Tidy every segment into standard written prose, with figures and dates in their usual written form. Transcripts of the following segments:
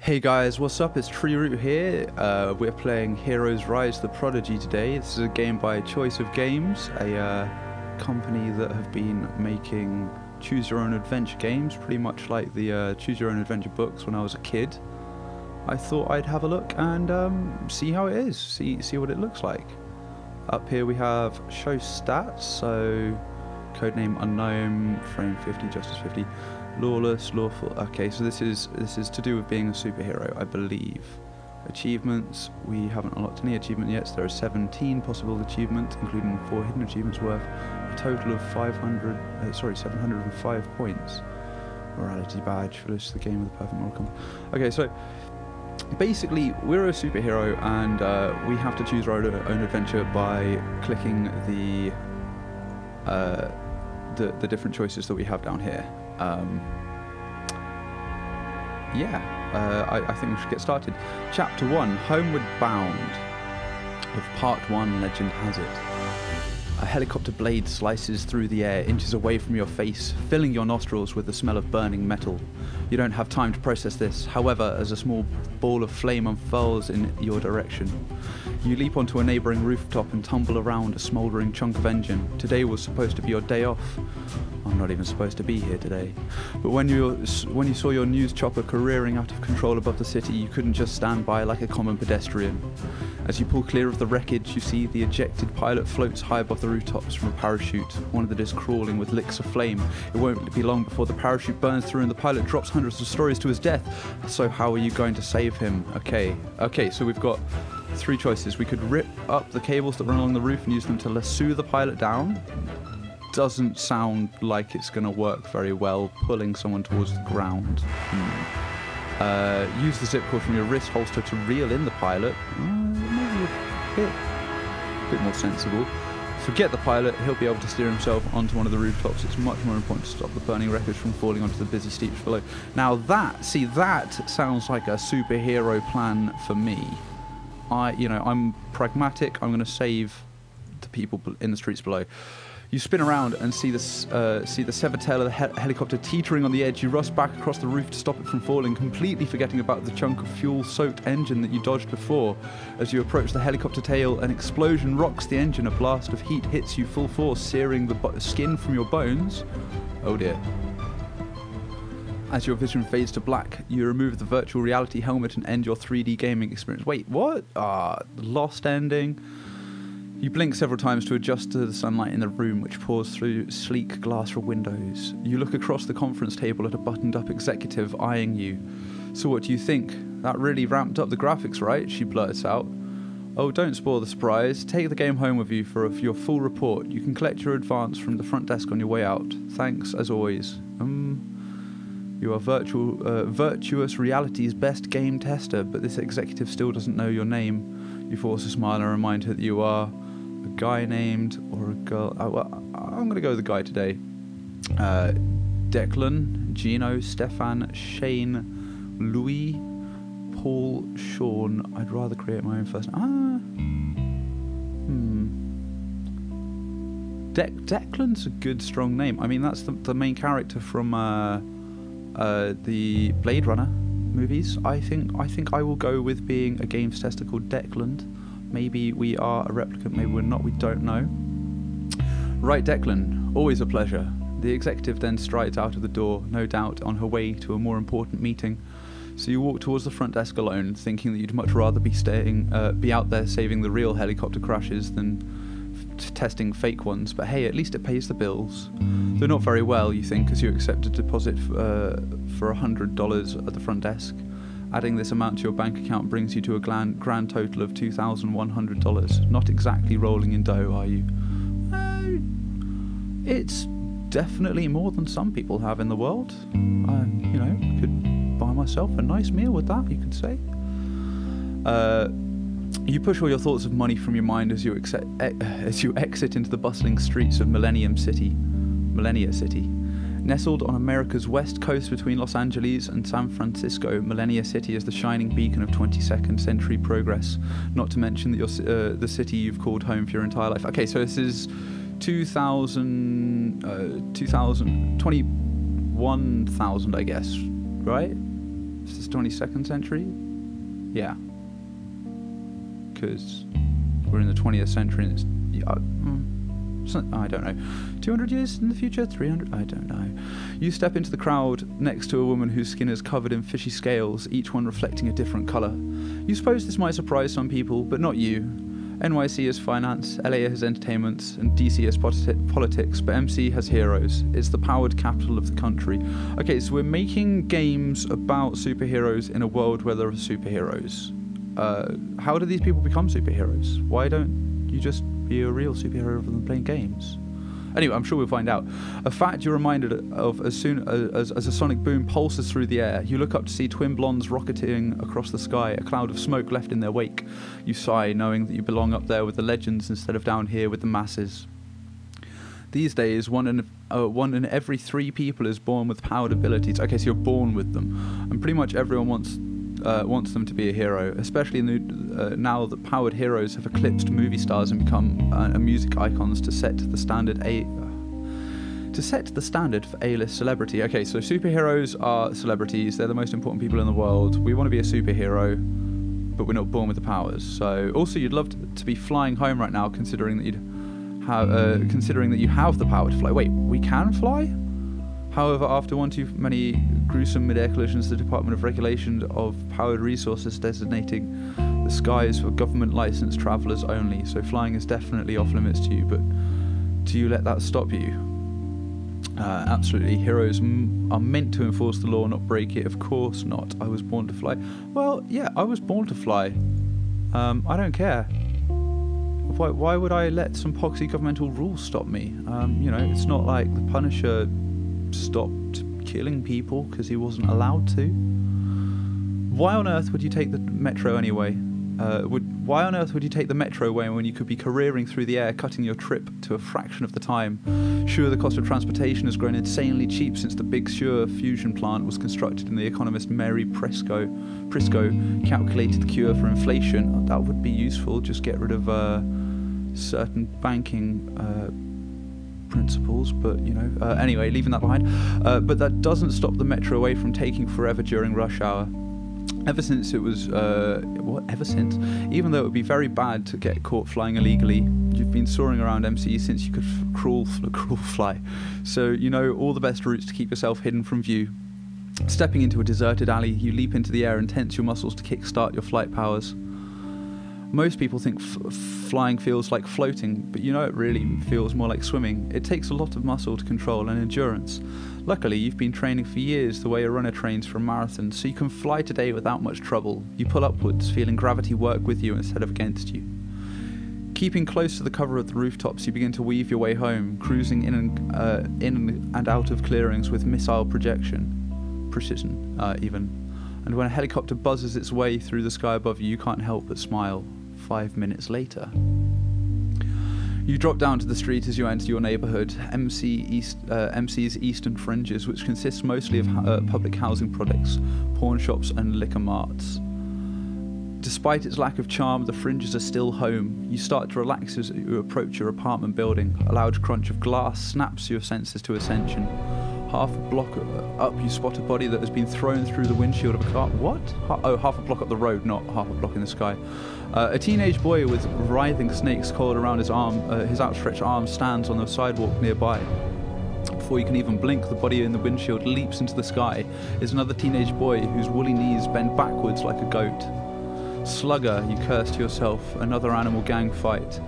Hey guys, what's up? It's Trilogy here. We're playing Heroes Rise the Prodigy today. This is a game by Choice of Games, a company that have been making choose your own adventure games, pretty much like the choose your own adventure books when I was a kid. I thought I'd have a look and see how it is, see what it looks like. Up here we have show stats, so codename unknown, frame 50, justice 50. Lawless, lawful. Okay, so this is to do with being a superhero, I believe. Achievements. We haven't unlocked any achievement yet. So there are 17 possible achievements, including 4 hidden achievements worth a total of 705 points. Morality badge. Finish the game with a perfect moral compass. Okay, so basically we're a superhero and we have to choose our own adventure by clicking the different choices that we have down here. I think we should get started. Chapter 1, Homeward Bound. Of Part 1, Legend has it. A helicopter blade slices through the air, inches away from your face, filling your nostrils with the smell of burning metal. You don't have time to process this, however, as a small ball of flame unfurls in your direction. You leap onto a neighbouring rooftop and tumble around a smouldering chunk of engine. Today was supposed to be your day off. I'm not even supposed to be here today. But when you saw your news chopper careering out of control above the city, you couldn't just stand by like a common pedestrian. As you pull clear of the wreckage, you see the ejected pilot floats high above the rooftops from a parachute. One of them is crawling with licks of flame. It won't be long before the parachute burns through and the pilot drops hundreds of stories to his death. So how are you going to save him? Okay, so we've got 3 choices. We could rip up the cables that run along the roof and use them to lasso the pilot down. Doesn't sound like it's going to work very well, pulling someone towards the ground. Use the zip cord from your wrist holster to reel in the pilot. Maybe a bit more sensible. Forget the pilot, he'll be able to steer himself onto one of the rooftops. It's much more important to stop the burning wreckage from falling onto the busy steeps below. Now that sounds like a superhero plan for me. I'm pragmatic. I'm going to save the people in the streets below. You spin around and see the severed tail of the helicopter teetering on the edge. You rush back across the roof to stop it from falling, completely forgetting about the chunk of fuel-soaked engine that you dodged before. As you approach the helicopter tail, an explosion rocks the engine. A blast of heat hits you full force, searing the skin from your bones. Oh dear. As your vision fades to black, you remove the virtual reality helmet and end your 3D gaming experience. Wait, what? Lost ending. You blink several times to adjust to the sunlight in the room, which pours through sleek glass windows. You look across the conference table at a buttoned-up executive eyeing you. So what do you think? That really ramped up the graphics, right? She blurts out. Oh, don't spoil the surprise. Take the game home with you for your full report. You can collect your advance from the front desk on your way out. Thanks, as always. You are virtuous reality's best game tester, but this executive still doesn't know your name. You force a smile and remind her that you are a guy named, or a girl. I'm going to go with the guy today. Declan, Gino, Stefan, Shane, Louis, Paul, Sean. I'd rather create my own first name. Declan's a good, strong name. I mean, that's the main character from the Blade Runner movies. I think I will go with being a games tester called Declan. Maybe we are a replicant, maybe we're not, we don't know. Right, Declan, always a pleasure. The executive then strides out of the door, no doubt on her way to a more important meeting. So you walk towards the front desk alone, thinking that you'd much rather be out there saving the real helicopter crashes than testing fake ones. But hey, at least it pays the bills. Though not very well, you think, as you accept a deposit for $100 at the front desk. Adding this amount to your bank account brings you to a grand total of $2,100. Not exactly rolling in dough, are you? It's definitely more than some people have in the world. Could buy myself a nice meal with that, you could say. You push all your thoughts of money from your mind as you exit into the bustling streets of Millennia City. Nestled on America's west coast between Los Angeles and San Francisco, Millennia City is the shining beacon of 22nd century progress, not to mention that the city you've called home for your entire life. Okay, so this is 21,000, I guess, right? Is this 22nd century? Yeah. Because we're in the 20th century and it's... I don't know. 200 years in the future? 300? I don't know. You step into the crowd next to a woman whose skin is covered in fishy scales, each one reflecting a different colour. You suppose this might surprise some people, but not you. NYC has finance, LA has entertainment, and DC has politics, but MC has heroes. It's the powered capital of the country. Okay, so we're making games about superheroes in a world where there are superheroes. How do these people become superheroes? Why don't you just be a real superhero rather than playing games? Anyway, I'm sure we'll find out. A fact you're reminded of as soon as a sonic boom pulses through the air. You look up to see twin blondes rocketing across the sky, a cloud of smoke left in their wake. You sigh, knowing that you belong up there with the legends instead of down here with the masses. These days, one in every 3 people is born with powered abilities. Okay, so you're born with them. And pretty much everyone wants them to be a hero, especially now that powered heroes have eclipsed movie stars and become music icons to set the standard for A-list celebrity. Okay, so superheroes are celebrities. They're the most important people in the world. We want to be a superhero, but we're not born with the powers. So also, you'd love to be flying home right now, considering that you have the power to fly. Wait, we can fly? However, after one too many gruesome mid-air collisions, the Department of Regulation of Powered Resources designating the skies for government-licensed travellers only. So flying is definitely off-limits to you, but do you let that stop you? Absolutely. Heroes are meant to enforce the law, not break it. Of course not. I was born to fly. Well, yeah, I was born to fly. I don't care. Why would I let some poxy governmental rules stop me? You know, it's not like the Punisher stopped killing people because he wasn't allowed to. Why on earth would you take the metro anyway? Why on earth would you take the metro when you could be careering through the air, cutting your trip to a fraction of the time? Sure, the cost of transportation has grown insanely cheap since the Big Sur fusion plant was constructed, and the economist Mary Prisco calculated the cure for inflation. That would be useful. Just get rid of certain banking principles, but you know, anyway, leaving that behind. But that doesn't stop the metro away from taking forever during rush hour. Ever since it was, even though it would be very bad to get caught flying illegally, you've been soaring around MC since you could crawl fly. So you know all the best routes to keep yourself hidden from view. Stepping into a deserted alley, you leap into the air and tense your muscles to kickstart your flight powers. Most people think flying feels like floating, but you know it really feels more like swimming. It takes a lot of muscle to control and endurance. Luckily, you've been training for years the way a runner trains for a marathon, so you can fly today without much trouble. You pull upwards, feeling gravity work with you instead of against you. Keeping close to the cover of the rooftops, you begin to weave your way home, cruising in and out of clearings with missile precision, even. And when a helicopter buzzes its way through the sky above you, you can't help but smile. 5 minutes later, you drop down to the street as you enter your neighbourhood, MC's Eastern Fringes, which consists mostly of public housing products, pawn shops and liquor marts. Despite its lack of charm, the Fringes are still home. You start to relax as you approach your apartment building. A loud crunch of glass snaps your senses to ascension. Half a block up, you spot a body that has been thrown through the windshield of a car. What? Half a block up the road, not half a block in the sky. A teenage boy with writhing snakes coiled around his arm, his outstretched arm, stands on the sidewalk nearby. Before you can even blink, the body in the windshield leaps into the sky. Is another teenage boy whose woolly knees bend backwards like a goat. Slugger, you curse to yourself. Another animal gang fight.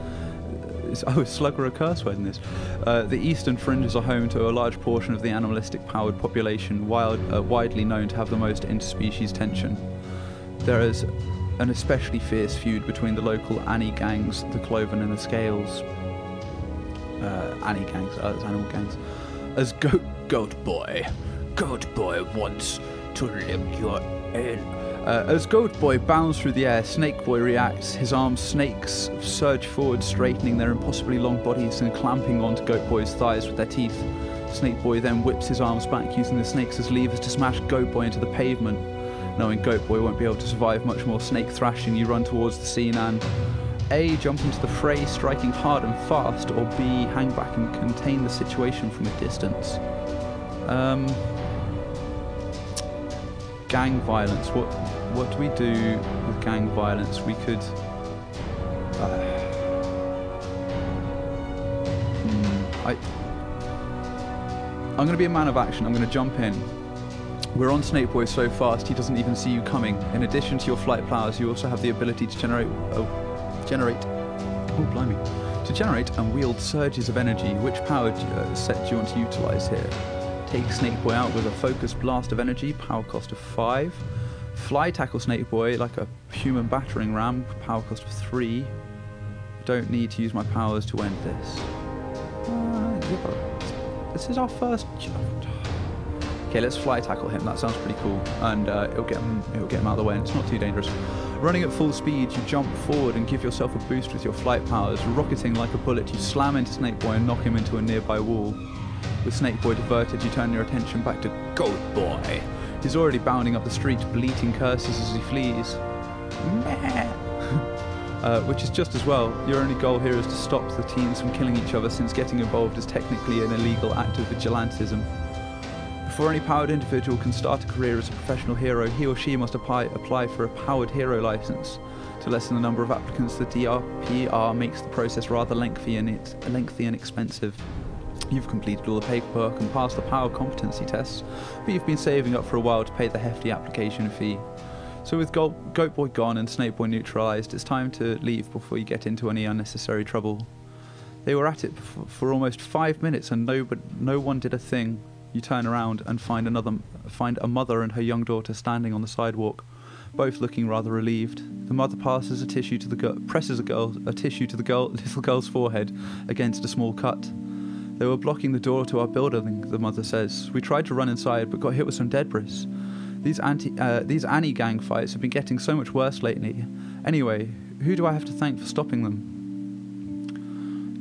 Is slugger a curse word in this? The Eastern Fringes are home to a large portion of the animalistic powered population, widely known to have the most interspecies tension. There is an especially fierce feud between the local Annie gangs, the Cloven and the Scales. Annie gangs, that's animal gangs. As Goat Boy wants to lick your head. As Goat Boy bounds through the air, Snake Boy reacts. His armed snakes surge forward, straightening their impossibly long bodies and clamping onto Goat Boy's thighs with their teeth. Snake Boy then whips his arms back, using the snakes as levers to smash Goat Boy into the pavement. Knowing Goat Boy won't be able to survive much more snake thrashing, you run towards the scene and A. jump into the fray, striking hard and fast, or B. hang back and contain the situation from a distance. gang violence. What do we do with gang violence? We could... I'm going to be a man of action. I'm going to jump in. We're on Snake Boy so fast he doesn't even see you coming. In addition to your flight powers, you also have the ability to generate and wield surges of energy. Which power set do you want to utilize here? Take Snake Boy out with a focused blast of energy, power cost of 5. Fly tackle Snake Boy like a human battering ram, power cost of 3. Don't need to use my powers to end this. This is our first... Okay, let's fly tackle him. That sounds pretty cool, and it'll get him out of the way, and it's not too dangerous. Running at full speed, you jump forward and give yourself a boost with your flight powers. Rocketing like a bullet, you slam into Snake Boy and knock him into a nearby wall. With Snake Boy diverted, you turn your attention back to Goat Boy. He's already bounding up the street, bleating curses as he flees. Which is just as well. Your only goal here is to stop the teens from killing each other, since getting involved is technically an illegal act of vigilantism. Before any powered individual can start a career as a professional hero, he or she must apply for a powered hero license. To lessen the number of applicants, the DRPR makes the process rather lengthy and expensive. You've completed all the paperwork and passed the power competency tests, but you've been saving up for a while to pay the hefty application fee. So with Goat Boy gone and Snake Boy neutralised, it's time to leave before you get into any unnecessary trouble. They were at it for almost 5 minutes and no one did a thing. You turn around and find a mother and her young daughter standing on the sidewalk, both looking rather relieved. The mother presses a tissue to the little girl's forehead against a small cut. They were blocking the door to our building, the mother says. We tried to run inside but got hit with some debris. These Annie gang fights have been getting so much worse lately. Anyway, who do I have to thank for stopping them?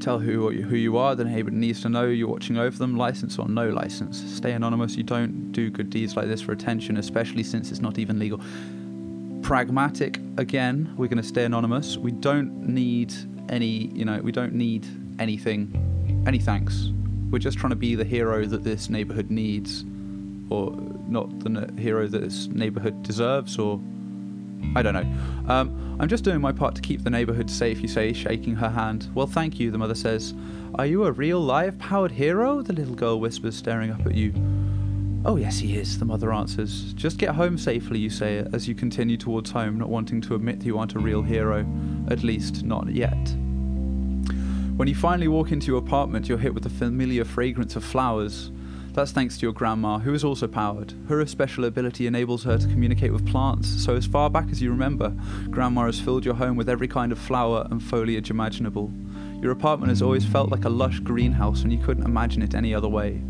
Tell who you are, the neighbour needs to know you're watching over them, license or no license. Stay anonymous, you don't do good deeds like this for attention, especially since it's not even legal. Pragmatic, again, we're going to stay anonymous. We don't need we don't need anything, any thanks. We're just trying to be the hero that this neighbourhood needs, or not the hero that this neighbourhood deserves, or I don't know. I'm just doing my part to keep the neighbourhood safe, you say, shaking her hand. Well, thank you, the mother says. Are you a real live powered hero? The little girl whispers, staring up at you. Oh yes, he is, the mother answers. Just get home safely, you say, as you continue towards home, not wanting to admit that you aren't a real hero. At least, not yet. When you finally walk into your apartment, you're hit with the familiar fragrance of flowers. That's thanks to your grandma, who is also powered. Her special ability enables her to communicate with plants, so as far back as you remember, Grandma has filled your home with every kind of flower and foliage imaginable. Your apartment has always felt like a lush greenhouse and you couldn't imagine it any other way.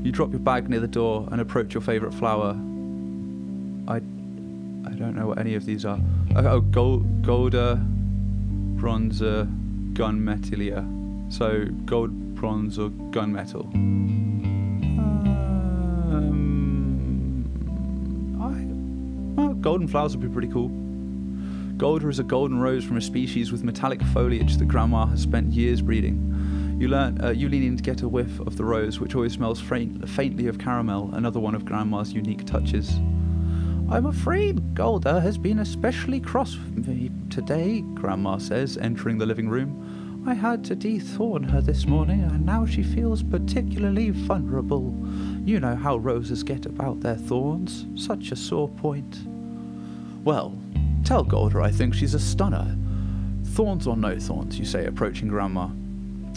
You drop your bag near the door and approach your favourite flower. I don't know what any of these are. Oh, Golda, Bronzer, Gunmetalia. So, gold, bronze or gunmetal. Golden flowers would be pretty cool. Golda is a golden rose from a species with metallic foliage that Grandma has spent years breeding. You lean in to get a whiff of the rose, which always smells faintly of caramel, another one of Grandma's unique touches. I'm afraid Golda has been especially cross with me today, Grandma says, entering the living room. I had to de-thorn her this morning, and now she feels particularly vulnerable. You know how roses get about their thorns. Such a sore point. Well, tell Golda I think she's a stunner. Thorns or no thorns, you say, approaching Grandma.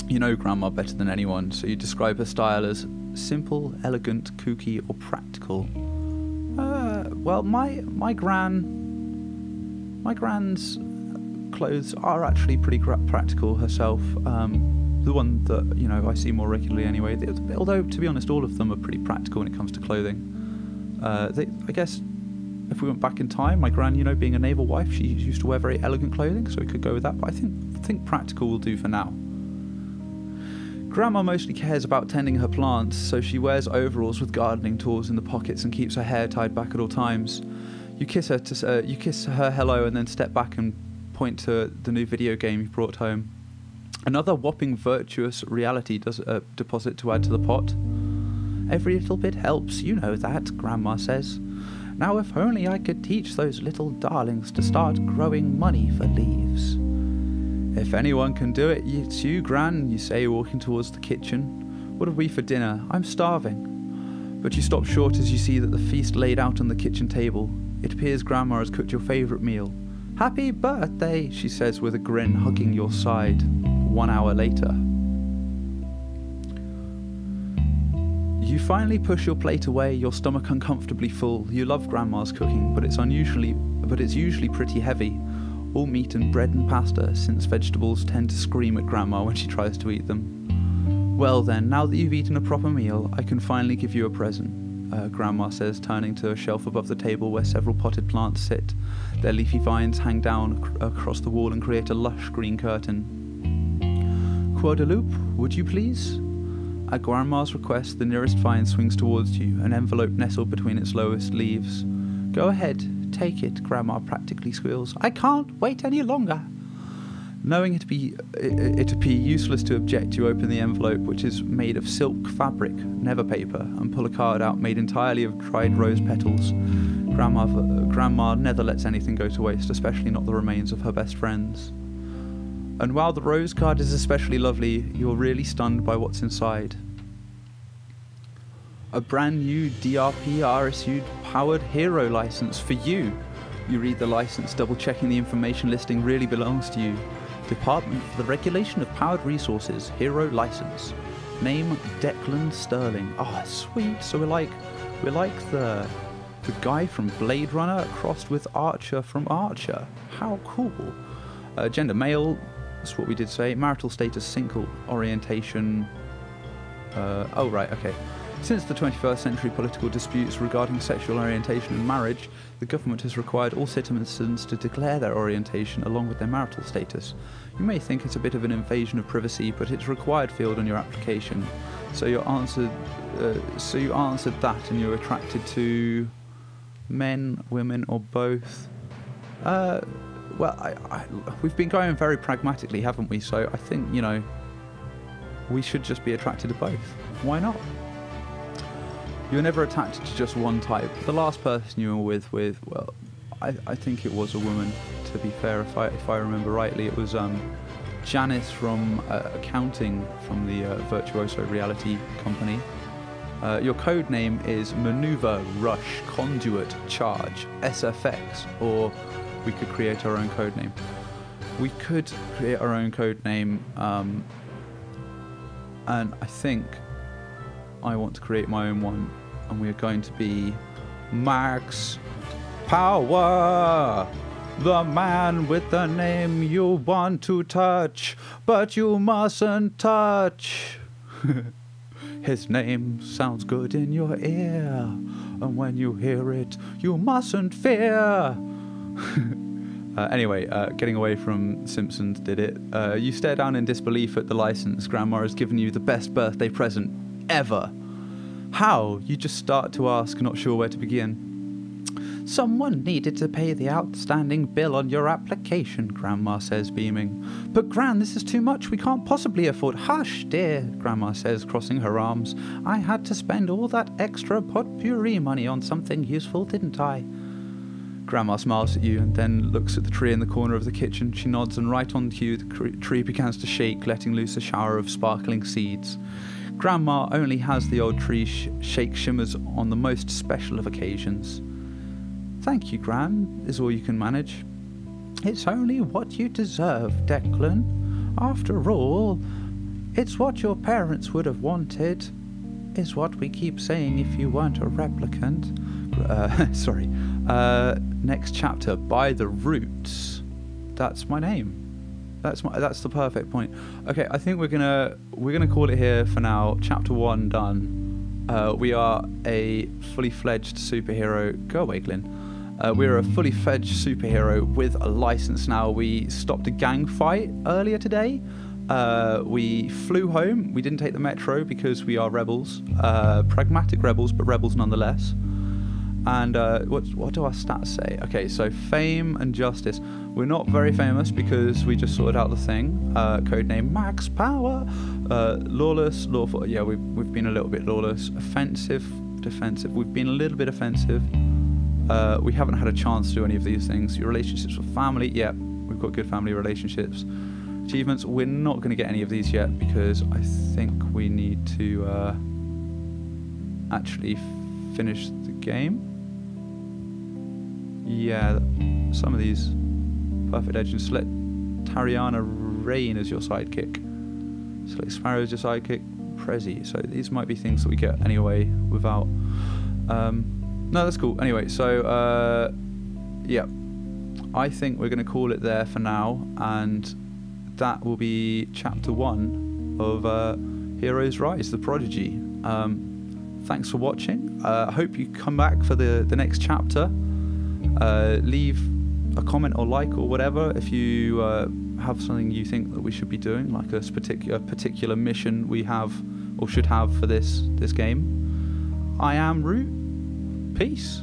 You know Grandma better than anyone, so you describe her style as simple, elegant, kooky, or practical. Well, my grand's clothes are actually pretty practical herself. The one that, I see more regularly anyway. Although, to be honest, all of them are pretty practical when it comes to clothing. I guess if we went back in time, my gran, being a naval wife, she used to wear very elegant clothing, so we could go with that. But I think practical will do for now. Grandma mostly cares about tending her plants, so she wears overalls with gardening tools in the pockets and keeps her hair tied back at all times. You kiss her hello and then step back and point to the new video game you brought home. Another whopping virtuous reality deposit to add to the pot. Every little bit helps, you know that, Grandma says. Now if only I could teach those little darlings to start growing money for leaves. If anyone can do it, it's you, Gran, you say, walking towards the kitchen. What have we for dinner? I'm starving. But you stop short as you see that the feast laid out on the kitchen table. It appears Grandma has cooked your favourite meal. Happy birthday, she says with a grin, hugging your side. 1 hour later. You finally push your plate away, your stomach uncomfortably full. You love Grandma's cooking, but it's usually pretty heavy. All meat and bread and pasta, since vegetables tend to scream at Grandma when she tries to eat them. Well then, now that you've eaten a proper meal, I can finally give you a present, Grandma says, turning to a shelf above the table where several potted plants sit. Their leafy vines hang down across the wall and create a lush green curtain. Guadeloupe, would you please? At Grandma's request, the nearest vine swings towards you, an envelope nestled between its lowest leaves. Go ahead, take it, Grandma practically squeals. I can't wait any longer. Knowing it'd be useless to object, you open the envelope, which is made of silk fabric, never paper, and pull a card out made entirely of dried rose petals. Grandma never lets anything go to waste, especially not the remains of her best friends. And while the rose card is especially lovely, you're really stunned by what's inside. A brand new DRP RSU powered hero license for you. You read the license, double checking the information listing really belongs to you. Department for the Regulation of Powered Resources, hero license. Name Declan Sterling. Ah, sweet. So we're like the guy from Blade Runner crossed with Archer from Archer. How cool. Gender male. That's what we did say. Marital status single. Orientation. Oh right, okay. Since the 21st century political disputes regarding sexual orientation and marriage, the government has required all citizens to declare their orientation along with their marital status. You may think it's a bit of an invasion of privacy, but it's a required field on your application. So you answered that, and you're attracted to men, women, or both. Well, we've been going very pragmatically, haven't we? So I think, you know, we should just be attracted to both. Why not? You're never attracted to just one type. The last person you were with, well, I think it was a woman, to be fair, if I remember rightly. It was Janice from accounting from the Virtuoso Reality Company. Your code name is Maneuver, Rush, Conduit, Charge, SFX, or we could create our own code name. We could create our own code name, and I think I want to create my own one, and we are going to be Max Power, the man with the name you want to touch, but you mustn't touch. His name sounds good in your ear, and when you hear it, you mustn't fear. Anyway, getting away from Simpsons did it. You stare down in disbelief at the license. Grandma has given you the best birthday present ever. How? You just start to ask, not sure where to begin. Someone needed to pay the outstanding bill on your application, Grandma says, beaming. But Gran, this is too much. We can't possibly afford. Hush, dear, Grandma says, crossing her arms. I had to spend all that extra potpourri money on something useful, didn't I? Grandma smiles at you and then looks at the tree in the corner of the kitchen. She nods, and right on cue, the tree begins to shake, letting loose a shower of sparkling seeds. Grandma only has the old tree shake shimmers on the most special of occasions. Thank you, Gran, is all you can manage. It's only what you deserve, Declan. After all, it's what your parents would have wanted, is what we keep saying if you weren't a replicant. Sorry. Next chapter, By the Roots. That's my name. That's the perfect point. Okay, I think we're gonna call it here for now. Chapter 1 done. We are a fully fledged superhero. Go away, Glyn. We're a fully fledged superhero with a license now. We stopped a gang fight earlier today. We flew home. We didn't take the metro because we are rebels. Pragmatic rebels, but rebels nonetheless. And what do our stats say? Okay, so fame and justice. We're not very famous because we just sorted out the thing. Codename Max Power. Lawless, lawful. Yeah, we've been a little bit lawless. Offensive, defensive. We've been a little bit offensive. We haven't had a chance to do any of these things. Your relationships with family, yeah, we've got good family relationships. Achievements, we're not going to get any of these yet because I think we need to actually finish the game. Yeah, some of these. Perfect Edge, and select Tariana Rain as your sidekick. Select Sparrow as your sidekick. Prezi. So these might be things that we get anyway without... no, that's cool. Anyway, so yeah, I think we're going to call it there for now, and that will be chapter 1 of Heroes Rise, the Prodigy. Thanks for watching. I hope you come back for the next chapter. Leave a comment or like or whatever if you have something you think that we should be doing, like a particular mission we have or should have for this game. I am Root. Peace.